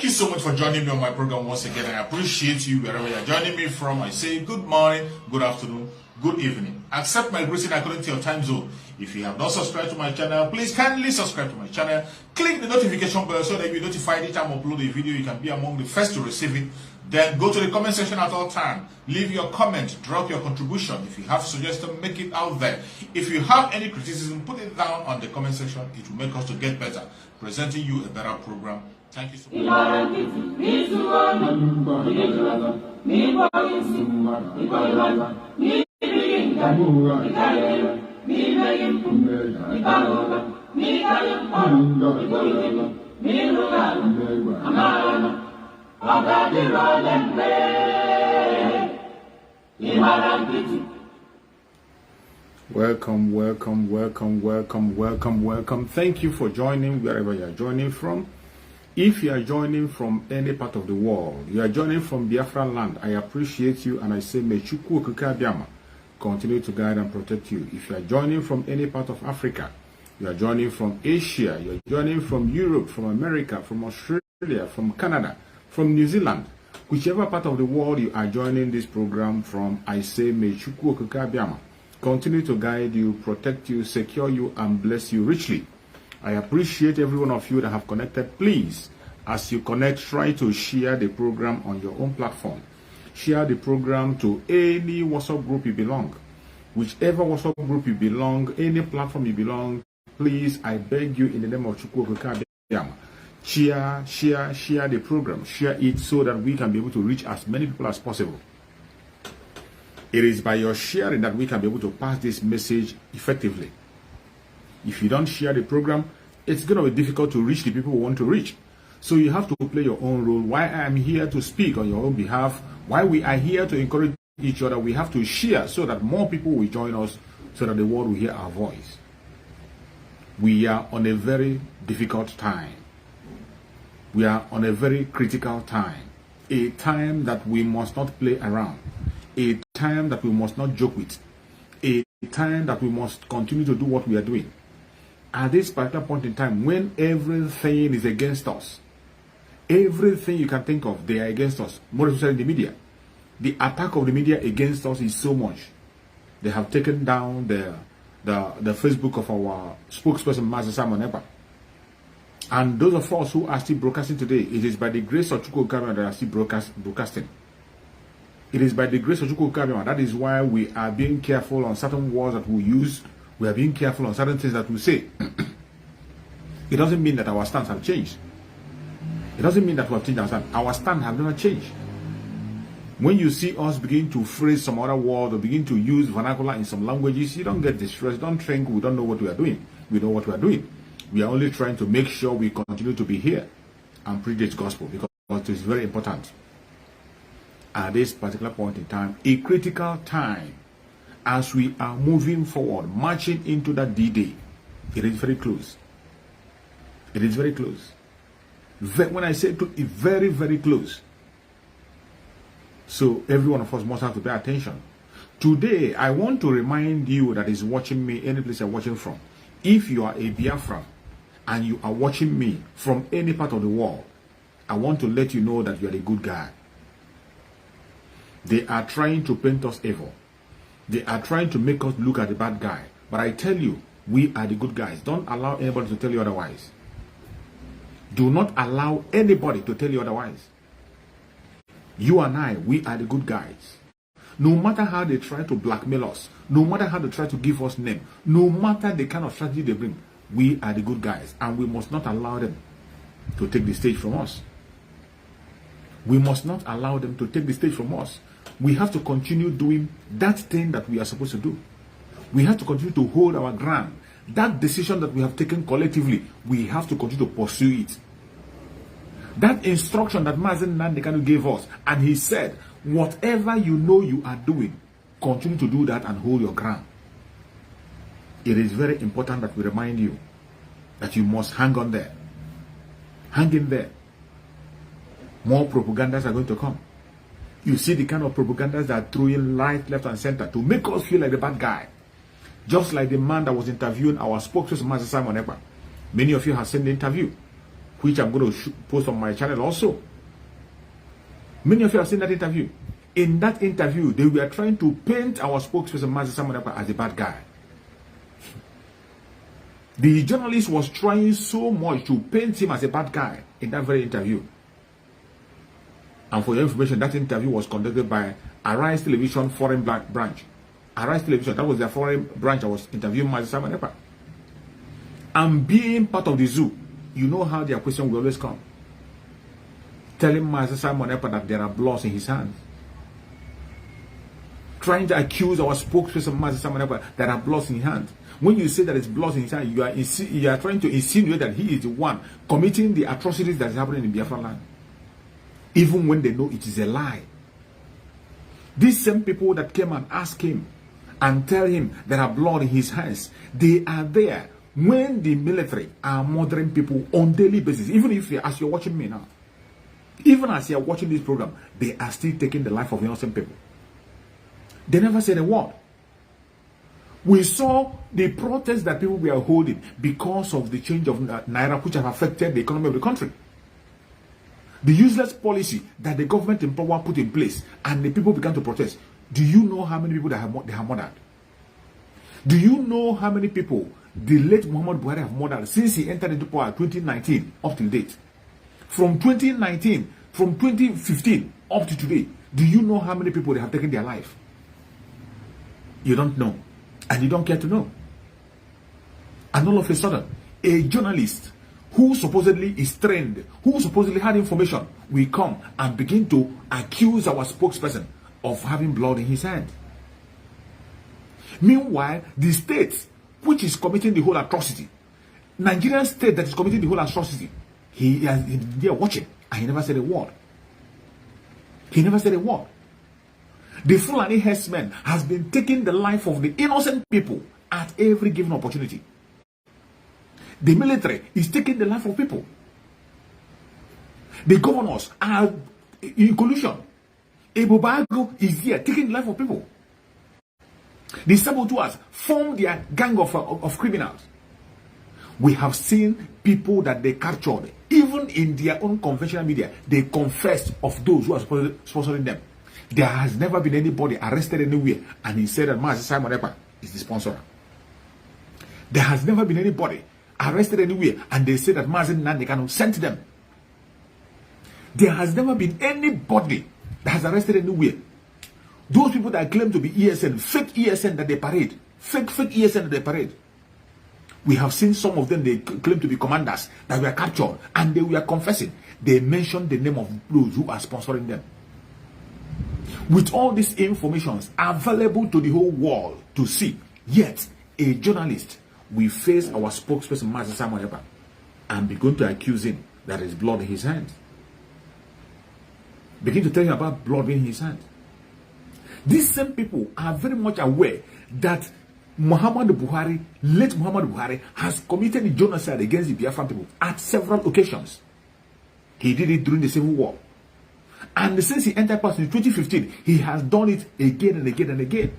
you so much for joining me on my program once again. I appreciate you wherever you're joining me from. I say good morning, good afternoon, good evening. Accept my greeting according to your time zone. If you have not subscribed to my channel, please kindly subscribe to my channel. Click the notification bell so that you'll be notified each time I upload a video. You can be among the first to receive it. Then go to the comment section at all time. Leave your comment, drop your contribution. If you have suggestions, make it out there. If you have any criticism, put it down on the comment section. It will make us to get better, presenting you a better program. Thank you so Welcome. Thank you for joining wherever you are joining from. If you are joining from any part of the world, you are joining from Biafra land, I appreciate you and I say may Chukwu Okike Abiama continue to guide and protect you. If you are joining from any part of Africa, you are joining from Asia, you are joining from Europe, from America, from Australia, from Canada, from New Zealand, whichever part of the world you are joining this program from, I say may Chukwu Okike Abiama continue to guide you, protect you, secure you, and bless you richly. I appreciate every one of you that have connected. Please, as you connect, try to share the program on your own platform. Share the program to any WhatsApp group you belong. Whichever WhatsApp group you belong, any platform you belong, please, I beg you in the name of Chukwu Okike Abiama, share the program. Share it so that we can be able to reach as many people as possible. It is by your sharing that we can be able to pass this message effectively. If you don't share the program, it's going to be difficult to reach the people who want to reach. So you have to play your own role. Why I am here to speak on your own behalf, why we are here to encourage each other, we have to share so that more people will join us, so that the world will hear our voice. We are on a very difficult time. We are on a very critical time. A time that we must not play around. A time that we must not joke with. A time that we must continue to do what we are doing. At this particular point in time, when everything is against us, everything you can think of, they are against us, more especially the media. The attack of the media against us is so much. They have taken down the Facebook of our spokesperson, Master Simon Ekpa. And those of us who are still broadcasting today, it is by the grace of Chukwu Okike Abiama that are still broadcasting. It is by the grace of Chukwu Okike Abiama. That is why we are being careful on certain words that we use. We are being careful on certain things that we say. It doesn't mean that our stance have changed. It doesn't mean that we have changed our stand. Our stand has never changed. When you see us begin to phrase some other word or begin to use vernacular in some languages, you don't get distressed. Don't think we don't know what we are doing. We know what we are doing. We are only trying to make sure we continue to be here and preach this gospel, because it is very important. At this particular point in time, a critical time, as we are moving forward, marching into that D-Day, it is very close. It is very close. When I say to, it's very, very close. So every one of us must have to pay attention. Today, I want to remind you that is watching me, any place you're watching from. If you are a Biafran and you are watching me from any part of the world, I want to let you know that you are a good guy. They are trying to paint us evil. They are trying to make us look at the bad guy. But I tell you, we are the good guys. Don't allow anybody to tell you otherwise. Do not allow anybody to tell you otherwise. You and I, we are the good guys. No matter how they try to blackmail us, no matter how they try to give us name, no matter the kind of strategy they bring, we are the good guys. And we must not allow them to take the stage from us. We must not allow them to take the stage from us. We have to continue doing that thing that we are supposed to do. We have to continue to hold our ground. That decision that we have taken collectively, we have to continue to pursue it. That instruction that Mazen Nandekanu gave us, and he said, whatever you know you are doing, continue to do that and hold your ground. It is very important that we remind you that you must hang on there. Hang in there. More propagandas are going to come. You see the kind of propagandas that are throwing right, left, and center to make us feel like the bad guy. Just like the man that was interviewing our spokesperson, Master Simon Ekpa. Many of you have seen the interview which I'm going to post on my channel also. Many of you have seen that interview. In that interview, they were trying to paint our spokesperson, Mazi Simon Ekpa, as a bad guy. The journalist was trying so much to paint him as a bad guy in that very interview. And for your information, that interview was conducted by Arise Television Foreign Branch. Arise Television, that was their foreign branch. I was interviewing Mazi Simon Ekpa. And being part of the zoo, you know how their question will always come. Telling Mazi Simon Ekpa that there are bloods in his hands. Trying to accuse our spokesperson, Mazi Simon Ekpa, that are bloods in his hands. When you say that it's bloods in his hands, you are trying to insinuate that he is the one committing the atrocities that is happening in Biafra land. Even when they know it is a lie. These same people that came and asked him and tell him there are blood in his hands, they are there when the military are murdering people on daily basis. Even if, as you're watching me now, even as you're watching this program, they are still taking the life of innocent people. They never said a word. We saw the protests that people were holding because of the change of Naira, which have affected the economy of the country. The useless policy that the government in power put in place, and the people began to protest. Do you know how many people they have murdered? Do you know how many people the late Muhammad Buhari have murdered since he entered into power 2019 up to date? From 2019, from 2015 up to today, do you know how many people they have taken their life? You don't know. And you don't care to know. And all of a sudden, a journalist who supposedly is trained, who supposedly had information, will come and begin to accuse our spokesperson of having blood in his hand. Meanwhile, the state which is committing the whole atrocity, Nigerian state that is committing the whole atrocity, he is there watching, and he never said a word. He never said a word. The Fulani herdsmen has been taking the life of the innocent people at every given opportunity. The military is taking the life of people. The governors are in collusion. Ebobago is here taking the life of people. The saboteurs form their gang of criminals. We have seen people that they captured, even in their own conventional media, they confessed of those who are sponsoring them. There has never been anybody arrested anywhere and he said that Mazi Simon Ekpa is the sponsor. There has never been anybody arrested anywhere and they say that Mazi Nandekano sent them. There has never been anybody that has arrested anywhere. Those people that claim to be ESN, fake ESN that they parade, fake ESN that they parade. We have seen some of them, they claim to be commanders that were captured and they were confessing. They mentioned the name of those who are sponsoring them. With all these informations available to the whole world to see, yet a journalist will face our spokesperson, Mazi Simon Ekpa, and begin to accuse him that there is blood in his hand. Begin to tell him about blood in his hand. These same people are very much aware that Muhammad Buhari, late Muhammad Buhari, has committed a genocide against the Biafran people at several occasions. He did it during the Civil War. And since he entered power in 2015, he has done it again and again and again.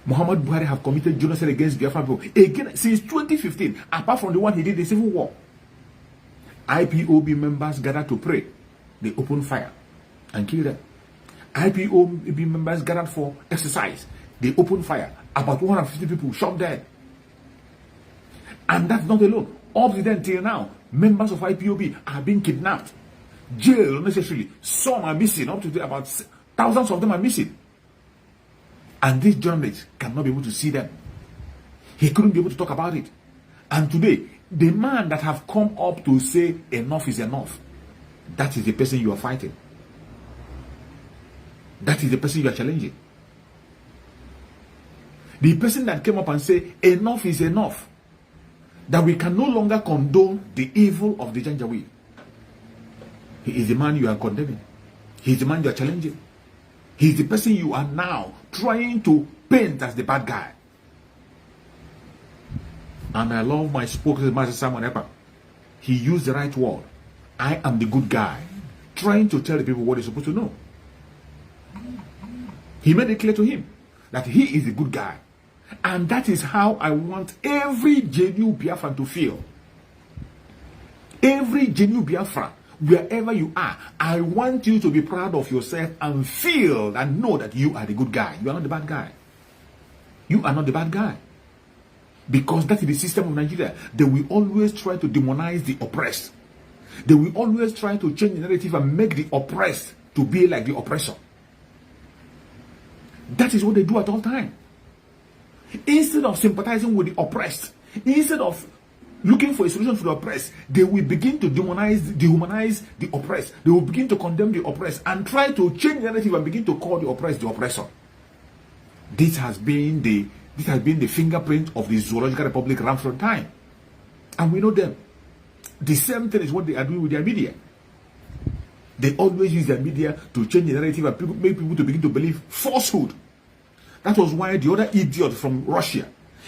Muhammad Buhari have committed genocide against Biafran people again since 2015, apart from the one he did in the Civil War. IPOB members gathered to pray. They opened fire and killed them. IPOB members gathered for exercise. They opened fire. About 150 people shot dead. And that's not alone. Up to then till now, members of IPOB are being kidnapped, jailed unnecessarily. Some are missing. Up to about thousands of them are missing. And this journalist cannot be able to see them. He couldn't be able to talk about it. And today, the man that have come up to say enough is enough, that is the person you are fighting. That is the person you are challenging. The person that came up and said enough is enough, that we can no longer condone the evil of the Janjaweed. He is the man you are condemning. He is the man you are challenging. He is the person you are now trying to paint as the bad guy. And I love my spokesman, Mazi Simon Ekpa. He used the right word. I am the good guy. Trying to tell the people what they're supposed to know. He made it clear to him that he is the good guy. And that is how I want every genuine Biafran to feel. Every genuine Biafra, wherever you are, I want you to be proud of yourself and feel and know that you are the good guy. You are not the bad guy. You are not the bad guy. Because that is the system of Nigeria. They will always try to demonize the oppressed. They will always try to change the narrative and make the oppressed to be like the oppressor. That is what they do at all times. Instead of sympathizing with the oppressed, instead of looking for a solution for the oppressed, they will begin to dehumanize the oppressed. They will begin to condemn the oppressed and try to change the narrative and begin to call the oppressed the oppressor. This has been the fingerprint of the Zoological Republic right from time. And we know them. The same thing is what they are doing with their media. They always use their media to change the narrative and make people to begin to believe falsehood. That was why the other idiot from Russia,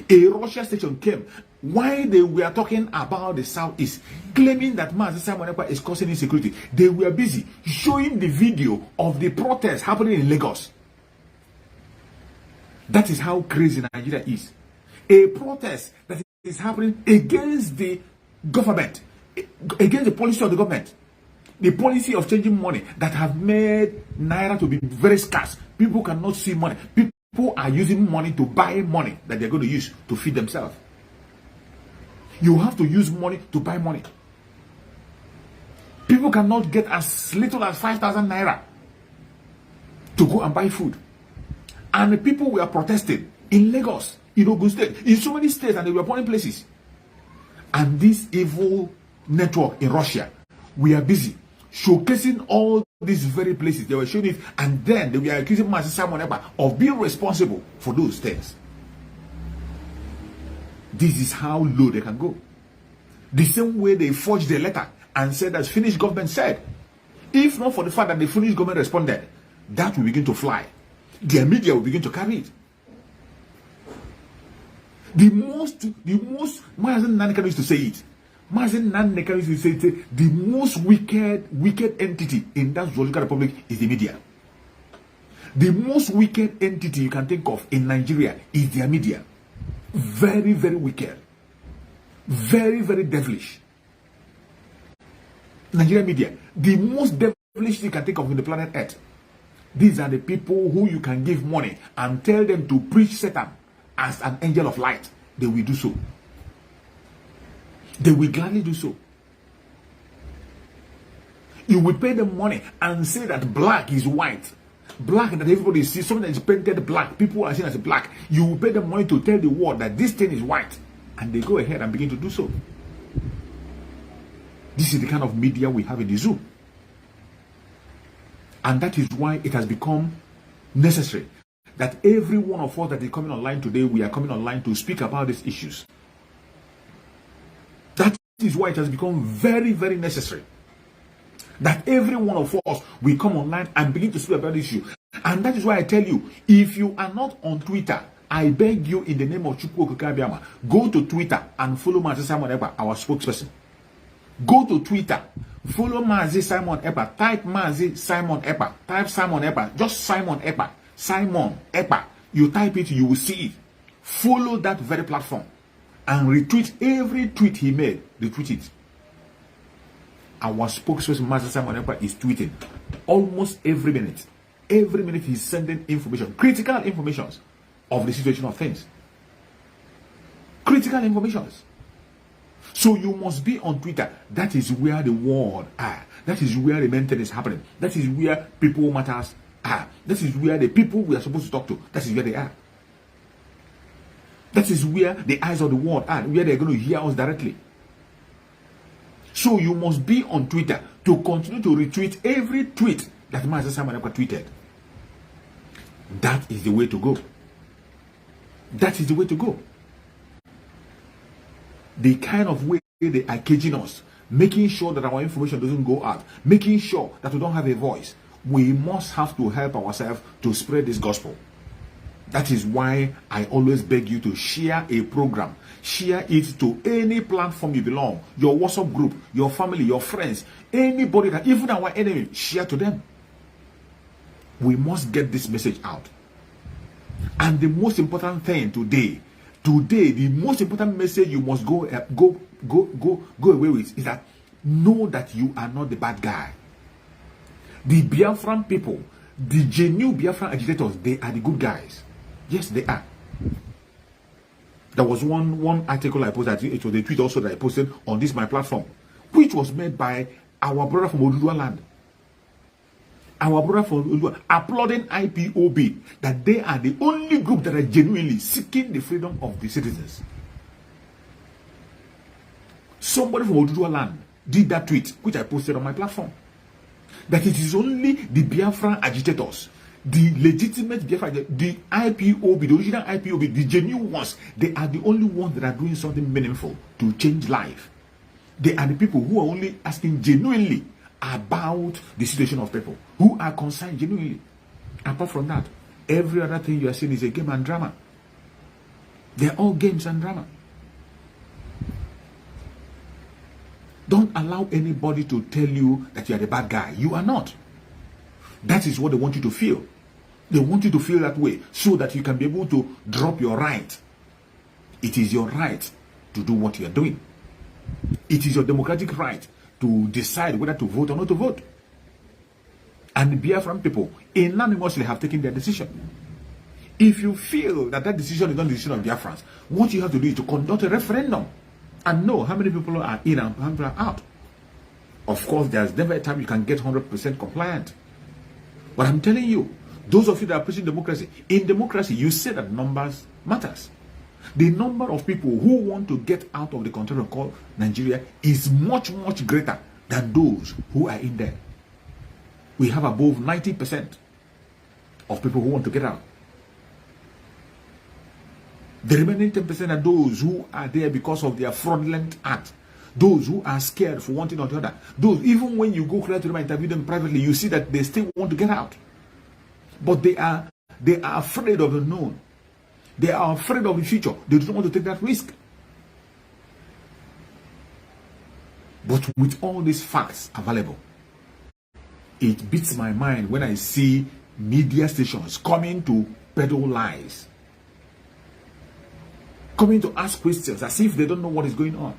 a Russia station came, while they were talking about the Southeast, claiming that Mazi Simon Ekpa is causing insecurity. They were busy showing the video of the protests happening in Lagos. That is how crazy Nigeria is. A protest that is happening against the government, against the policy of the government, the policy of changing money that have made Naira to be very scarce. People cannot see money. People are using money to buy money that they're going to use to feed themselves. You have to use money to buy money. People cannot get as little as 5,000 Naira to go and buy food. And the people were protesting in Lagos, in Ogun State, in so many states, and they were burning places. And this evil network in Russia, we are busy showcasing all these very places. They were showing it, and then they were accusing Mazi Simon Ekpa of being responsible for those things. This is how low they can go. The same way they forged the letter and said, as Finnish government said, if not for the fact that the Finnish government responded, that will begin to fly. Their media will begin to carry it. The most, Mazi Naneka used to say it. Mazi Naneka used to say it, the most wicked entity in that Zoological Republic is the media. The most wicked entity you can think of in Nigeria is their media. Very, very wicked. Very, very devilish. Nigeria media, the most devilish you can think of in the planet Earth. These are the people who you can give money and tell them to preach Satan as an angel of light. They will do so. They will gladly do so. You will pay them money and say that black is white. Black that everybody sees, something that is painted black. People are seen as black. You will pay them money to tell the world that this thing is white. And they go ahead and begin to do so. This is the kind of media we have in the zoo. And that is why it has become necessary that every one of us that is coming online today, we are coming online to speak about these issues. That is why it has become very, very necessary that every one of us will come online and begin to speak about this issue. And that is why I tell you, if you are not on Twitter, I beg you in the name of Chukwu Okike, go to Twitter and follow Mazi Simon Ekpa, our spokesperson. Go to Twitter, follow Mazi Simon Ekpa, type Mazi Simon Ekpa, type Simon Ekpa, just Simon Ekpa, Simon Ekpa. You type it, you will see it. Follow that very platform and retweet every tweet he made. Retweet it. Our spokesperson Mazi Simon Ekpa is tweeting almost every minute. Every minute he's sending information, critical informations of the situation of things. Critical informations. So you must be on Twitter. That is where the world are. That is where the maintenance is happening. That is where people matters are. That is where the people we are supposed to talk to, that is where they are. That is where the eyes of the world are, where they're going to hear us directly. So you must be on Twitter to continue to retweet every tweet that Mazi Simon Ekpa tweeted. That is the way to go. That is the way to go. The kind of way they are caging us, making sure that our information doesn't go out, making sure that we don't have a voice. We must have to help ourselves to spread this gospel. That is why I always beg you to share a program. Share it to any platform you belong, your WhatsApp group, your family, your friends, anybody that, even our enemy, share to them. We must get this message out. And the most important thing today, the most important message you must go away with is that know that you are not the bad guy. The Biafran people, the genuine Biafran agitators, they are the good guys. Yes, they are. There was one article I posted, it was a tweet also that I posted on this my platform, which was made by our brother from Oduduwa land. Our brother from Oduduwa, applauding IPOB, that they are the only group that are genuinely seeking the freedom of the citizens. Somebody from Oduduwa land did that tweet, which I posted on my platform. That it is only the Biafran agitators, the legitimate Biafran, the IPOB, the original IPOB, the genuine ones, they are the only ones that are doing something meaningful to change life. They are the people who are only asking genuinely about the situation of people, who are concerned genuinely. Apart from that, every other thing you are seeing is a game and drama. They're all games and drama. Don't allow anybody to tell you that you are the bad guy. You are not. That is what they want you to feel. They want you to feel that way so that you can be able to drop your right. It is your right to do what you are doing. It is your democratic right to decide whether to vote or not to vote. And the Biafran people unanimously have taken their decision. If you feel that that decision is not the decision of Biafrans, what you have to do is to conduct a referendum and know how many people are in and how many people are out. Of course, there's never a time you can get 100% compliant. But I'm telling you, those of you that are preaching democracy, in democracy, you say that numbers matters. The number of people who want to get out of the country called Nigeria is much, much greater than those who are in there. We have above 90% of people who want to get out. The remaining 10% are those who are there because of their fraudulent act. Those who are scared for one thing or the other. Those, even when you go to them and interview them privately, you see that they still want to get out. But they are afraid of the known. They are afraid of the future. They don't want to take that risk. But with all these facts available, it beats my mind when I see media stations coming to peddle lies. Coming to ask questions as if they don't know what is going on.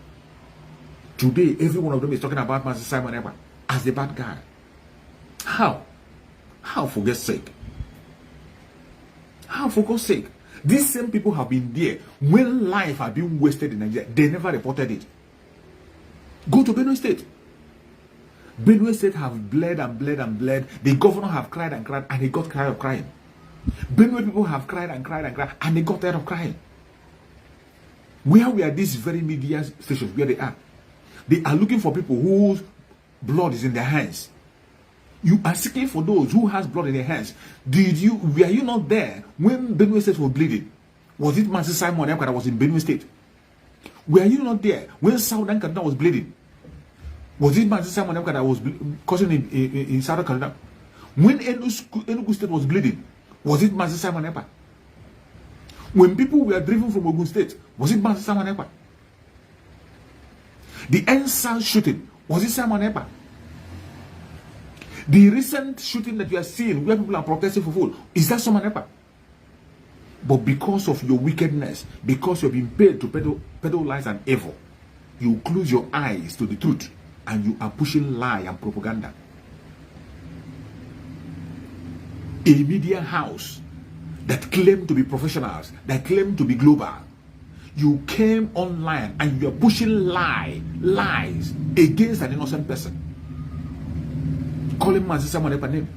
Today, every one of them is talking about Master Simon Ekpa as the bad guy. How? How, for God's sake? How, for God's sake? These same people have been there when life had been wasted in Nigeria. They never reported it. Go to Benue State. Benue State have bled and bled and bled. The governor have cried and cried, and he got tired of crying. Benue people have cried and cried and cried, and they got tired of crying. Where we are, these very media stations, where they are looking for people whose blood is in their hands. You are seeking for those who has blood in their hands. Were you not there when Benue State was bleeding? Was it Master Simon Ekpa that was in Benue State? Were you not there when Southern Canada was bleeding? Was it Master Simon Ekpa that was causing in Southern Canada? When Enugu State was bleeding, was it Master Simon Ekpa? When people were driven from Ogun State, was it Master Simon Ekpa? The NSAS shooting, was it Simon Ekpa? The recent shooting that you are seeing where people are protesting for food, is that Simon Ekpa? But because of your wickedness, because you've been paid to peddle lies and evil, you close your eyes to the truth and you are pushing lie and propaganda. A media house that claim to be professionals, that claim to be global, you came online and you are pushing lies against an innocent person, calling Master Simon Ekpa name,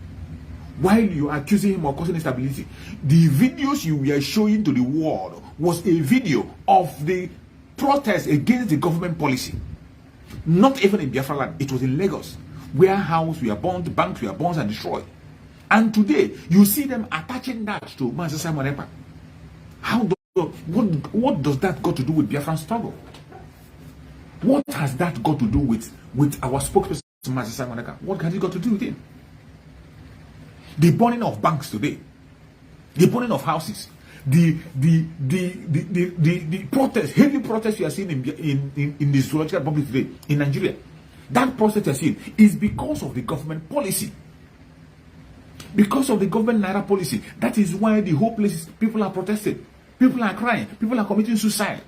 while you are accusing him of causing instability. The videos you were showing to the world was a video of the protest against the government policy. Not even in Biafra land, it was in Lagos, where houses were burned, banks were burned and destroyed. And today, you see them attaching that to Master Simon Ekpa. What does that got to do with Biafran struggle? What has that got to do with our spokesperson, Master Simon Ekpa? What has it got to do with him? The burning of banks today, the burning of houses, the protest, heavy protest you are seeing in the zoological public today in Nigeria. That protest you are seeing is because of the government policy. Because of the government Naira policy. That is why the whole places people are protesting. People are crying. People are committing suicide.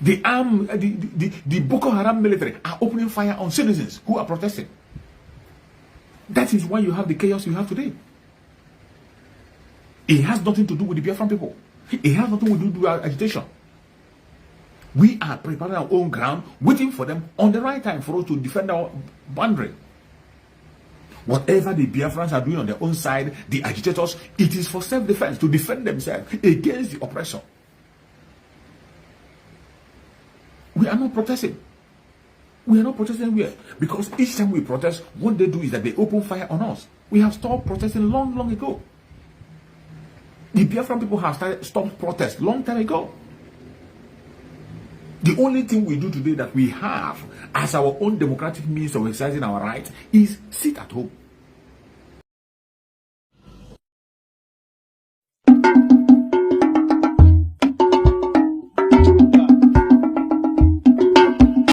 The Boko Haram military are opening fire on citizens who are protesting. That is why you have the chaos you have today. It has nothing to do with the Biafran people. It has nothing to do with our agitation. We are preparing our own ground, waiting for them on the right time for us to defend our boundary. Whatever the Biafrans are doing on their own side, the agitators, it is for self-defense, to defend themselves against the oppressor. We are not protesting. We are not protesting anywhere, because each time we protest, what they do is that they open fire on us. We have stopped protesting long ago. The Biafran people have stopped protest long time ago. The only thing we do today that we have as our own democratic means of exercising our rights is sit at home.